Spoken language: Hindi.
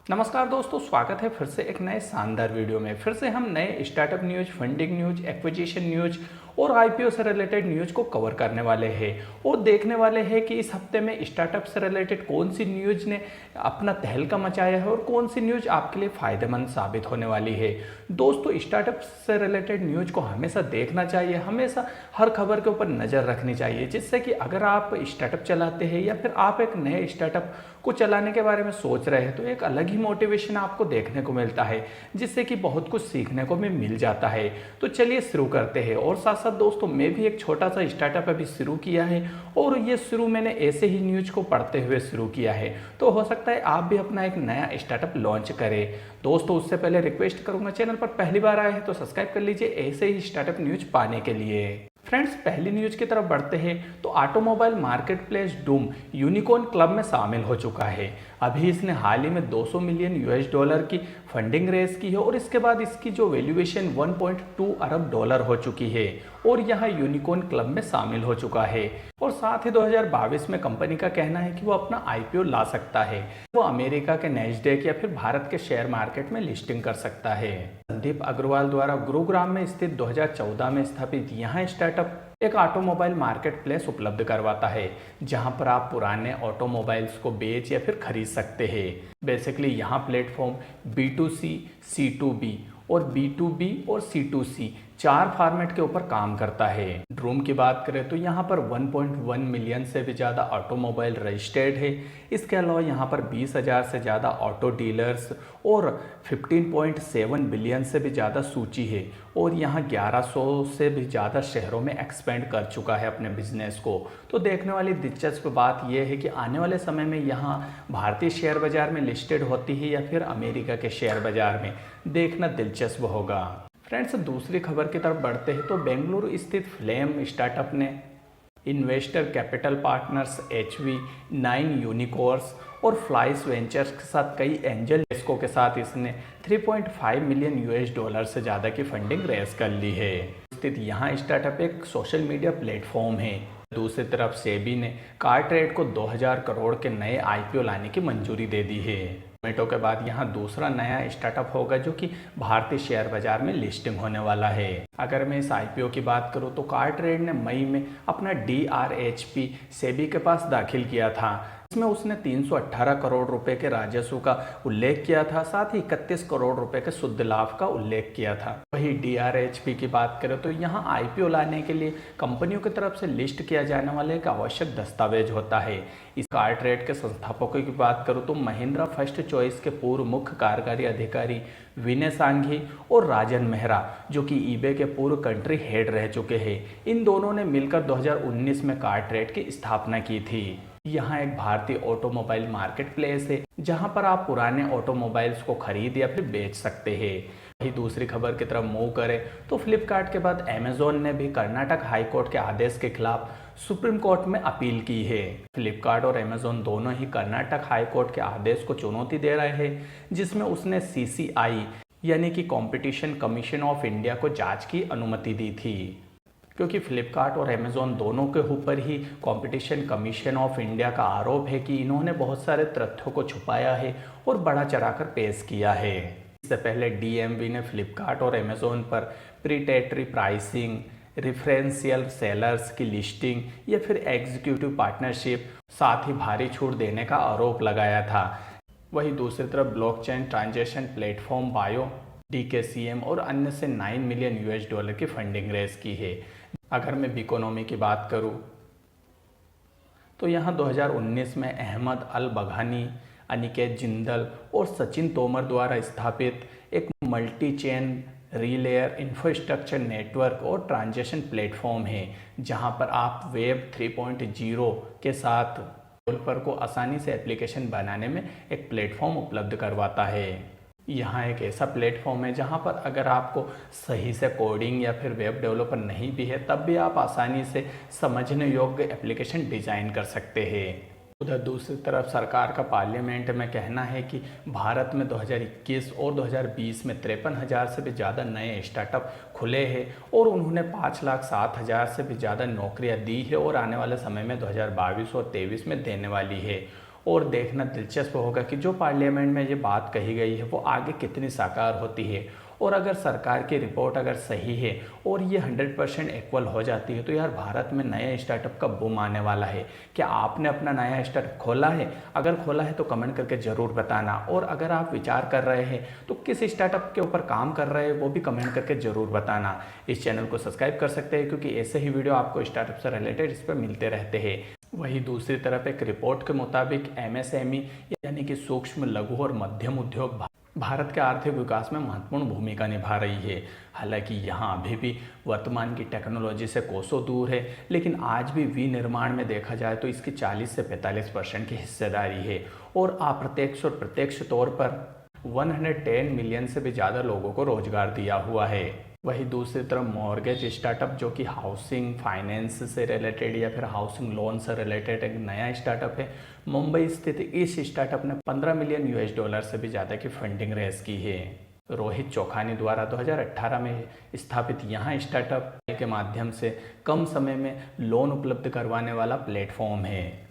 नमस्कार दोस्तों, स्वागत है फिर से एक नए शानदार वीडियो में। फिर से हम नए startup news, funding news, acquisition news और आईपीओ से रिलेटेड न्यूज को कवर करने वाले हैं और देखने वाले हैं कि इस हफ्ते में स्टार्टअप से रिलेटेड कौन सी न्यूज ने अपना तहलका मचाया है और कौन सी न्यूज आपके लिए फायदेमंद साबित होने वाली है। दोस्तों, स्टार्टअप से रिलेटेड न्यूज को हमेशा देखना चाहिए, हमेशा हर खबर के ऊपर नज़र रखनी चाहिए, जिससे कि अगर आप स्टार्टअप चलाते हैं या फिर आप एक नए स्टार्टअप को चलाने के बारे में सोच रहे हैं तो एक अलग ही मोटिवेशन आपको देखने को मिलता है, जिससे कि बहुत कुछ सीखने को भी मिल जाता है। तो चलिए शुरू करते हैं। और साथ साथ दोस्तों, मैं भी एक छोटा सा स्टार्टअप अभी शुरू किया है और ये शुरू मैंने ऐसे ही न्यूज को पढ़ते हुए शुरू किया है। तो हो सकता है आप भी अपना एक नया स्टार्टअप लॉन्च करें। दोस्तों, उससे पहले रिक्वेस्ट करूंगा, चैनल पर पहली बार आए हैं तो सब्सक्राइब कर लीजिए ऐसे ही स्टार्टअप न्यूज पाने के लिए। फ्रेंड्स, पहली न्यूज की तरफ बढ़ते हैं तो automobile market place Doom unicorn club में शामिल हो चुका है। अभी इसने हाल ही में 200 मिलियन यूएस डॉलर की फंडिंग रेज की है और इसके बाद इसकी जो वैल्यूएशन 1.2 अरब डॉलर हो चुकी है और यहाँ यूनिकॉर्न क्लब में शामिल हो चुका है। और साथ ही 2022 में कंपनी का कहना है कि वो अपना आईपीओ ला सकता है, वो अमेरिका के नैस्डैक या फिर भारत के शेयर मार्केट में लिस्टिंग कर सकता है। संदीप अग्रवाल द्वारा गुरुग्राम में स्थित 2014 में स्थापित यह स्टार्टअप एक ऑटोमोबाइल मार्केट प्लेस उपलब्ध करवाता है, जहां पर आप पुराने ऑटोमोबाइल्स को बेच या फिर खरीद सकते हैं। बेसिकली यहाँ प्लेटफॉर्म B2C, C2B और B2B और C2C 4 फॉर्मेट के ऊपर काम करता है। ड्रूम की बात करें तो यहाँ पर 1.1 मिलियन से भी ज़्यादा ऑटोमोबाइल रजिस्टर्ड है। इसके अलावा यहाँ पर 20,000 से ज़्यादा ऑटो डीलर्स और 15.7 बिलियन से भी ज़्यादा सूची है और यहाँ 1100 से भी ज़्यादा शहरों में एक्सपेंड कर चुका है अपने बिजनेस को। तो देखने वाली दिलचस्प बात यह है कि आने वाले समय में यहाँ भारतीय शेयर बाजार में लिस्टेड होती है या फिर अमेरिका के शेयर बाजार में, देखना दिलचस्प होगा। फ्रेंड्स, दूसरी खबर की तरफ बढ़ते हैं तो बेंगलुरु स्थित फ्लेम स्टार्टअप ने investor capital partners HV, 9 unicorns और फ्लाइस वेंचर्स के साथ कई एंजल डेस्को के साथ इसने 3.5 मिलियन यूएस डॉलर से ज़्यादा की फंडिंग रेज कर ली है। स्थित यहाँ स्टार्टअप एक सोशल मीडिया प्लेटफॉर्म है। दूसरी तरफ सेबी ने कार्टरेट को 2000 करोड़ के नए आईपीओ लाने की मंजूरी दे दी है। जोमेटो के बाद यहाँ दूसरा नया स्टार्टअप होगा जो कि भारतीय शेयर बाजार में लिस्टिंग होने वाला है। अगर मैं इस आईपीओ की बात करूँ तो कार्टरेट ने मई में अपना DRHP सेबी के पास दाखिल किया था। इसमें उसने 318 करोड़ रुपए के राजस्व का उल्लेख किया था, साथ ही 31 करोड़ रुपए के शुद्ध लाभ का उल्लेख किया था। वही DRHP की बात करें तो यहाँ आईपीओ लाने के लिए कंपनियों की तरफ से लिस्ट किया जाने वाला एक आवश्यक दस्तावेज होता है। इस कार्टरेट के संस्थापकों की बात करूँ तो महिंद्रा फर्स्ट चॉइस के पूर्व मुख्य कार्यकारी अधिकारी विनय सांघी और राजन मेहरा, जो कि ईबे के पूर्व कंट्री हेड रह चुके हैं, इन दोनों ने मिलकर 2019 में कार्टरेट की स्थापना की थी। यहाँ एक भारतीय ऑटोमोबाइल मार्केट प्लेस है जहाँ पर आप पुराने ऑटोमोबाइल्स को खरीद या फिर बेच सकते हैं। वही दूसरी खबर की तरफ मूव करें तो फ्लिपकार्ट के बाद अमेजोन ने भी कर्नाटक हाई कोर्ट के आदेश के खिलाफ सुप्रीम कोर्ट में अपील की है। फ्लिपकार्ट और अमेजोन दोनों ही कर्नाटक हाई कोर्ट के आदेश को चुनौती दे रहे हैं, जिसमें उसने CCI यानी कि कॉम्पिटिशन कमीशन ऑफ इंडिया को जांच की अनुमति दी थी, क्योंकि फ्लिपकार्ट और अमेजोन दोनों के ऊपर ही कंपटीशन कमीशन ऑफ इंडिया का आरोप है कि इन्होंने बहुत सारे तथ्यों को छुपाया है और बढ़ा चढ़ाकर पेश किया है। इससे पहले DMV ने फ्लिपकार्ट और अमेजोन पर प्रीडेटरी प्राइसिंग, रेफरेंशियल सेलर्स की लिस्टिंग या फिर एग्जीक्यूटिव पार्टनरशिप, साथ ही भारी छूट देने का आरोप लगाया था। वहीं दूसरी तरफ blockchain transaction platform bio DKCM और अन्य से 9 मिलियन यूएस डॉलर की फंडिंग रेज की है। अगर मैं बिकोनॉमी की बात करूं तो यहाँ 2019 में अहमद अल बघानी, अनिकेत जिंदल और सचिन तोमर द्वारा स्थापित एक मल्टी चेन रीलेयर इंफ्रास्ट्रक्चर नेटवर्क और ट्रांजैक्शन प्लेटफॉर्म है, जहां पर आप वेब 3.0 के साथ डेवलपर को आसानी से एप्लीकेशन बनाने में एक प्लेटफॉर्म उपलब्ध करवाता है। यहाँ एक ऐसा प्लेटफॉर्म है जहाँ पर अगर आपको सही से कोडिंग या फिर वेब डेवलपर नहीं भी है तब भी आप आसानी से समझने योग्य एप्लीकेशन डिजाइन कर सकते हैं। उधर दूसरी तरफ सरकार का पार्लियामेंट में कहना है कि भारत में 2021 और 2020 में 53,000 से भी ज़्यादा नए स्टार्टअप खुले हैं और उन्होंने 5,07,000 से भी ज़्यादा नौकरियां दी है और आने वाले समय में 2022 और 23 में देने वाली है। और देखना दिलचस्प होगा कि जो पार्लियामेंट में ये बात कही गई है वो आगे कितनी साकार होती है। और अगर सरकार की रिपोर्ट अगर सही है और ये 100% इक्वल हो जाती है तो यार भारत में नए स्टार्टअप का बूम आने वाला है। क्या आपने अपना नया स्टार्टअप खोला है? अगर खोला है तो कमेंट करके ज़रूर बताना। और अगर आप विचार कर रहे हैं तो किस स्टार्टअप के ऊपर काम कर रहे हैं वो भी कमेंट करके ज़रूर बताना। इस चैनल को सब्सक्राइब कर सकते हैं क्योंकि ऐसे ही वीडियो आपको स्टार्टअप से रिलेटेड इस पर मिलते रहते हैं। वहीं दूसरी तरफ एक रिपोर्ट के मुताबिक एमएसएमई यानी कि सूक्ष्म लघु और मध्यम उद्योग भारत के आर्थिक विकास में महत्वपूर्ण भूमिका निभा रही है। हालांकि यहाँ अभी भी वर्तमान की टेक्नोलॉजी से कोसों दूर है, लेकिन आज भी विनिर्माण में देखा जाए तो इसकी 40 से 45% की हिस्सेदारी है और अप्रत्यक्ष और प्रत्यक्ष तौर पर 110 मिलियन से भी ज़्यादा लोगों को रोजगार दिया हुआ है। वहीं दूसरी तरफ मॉर्गेज स्टार्टअप जो कि हाउसिंग फाइनेंस से रिलेटेड या फिर हाउसिंग लोन से रिलेटेड एक नया स्टार्टअप है। मुंबई स्थित इस स्टार्टअप ने $15 मिलियन से भी ज़्यादा की फंडिंग रेज की है। रोहित चौखानी द्वारा 2018 में स्थापित यहाँ स्टार्टअप के माध्यम से कम समय में लोन उपलब्ध करवाने वाला प्लेटफॉर्म है।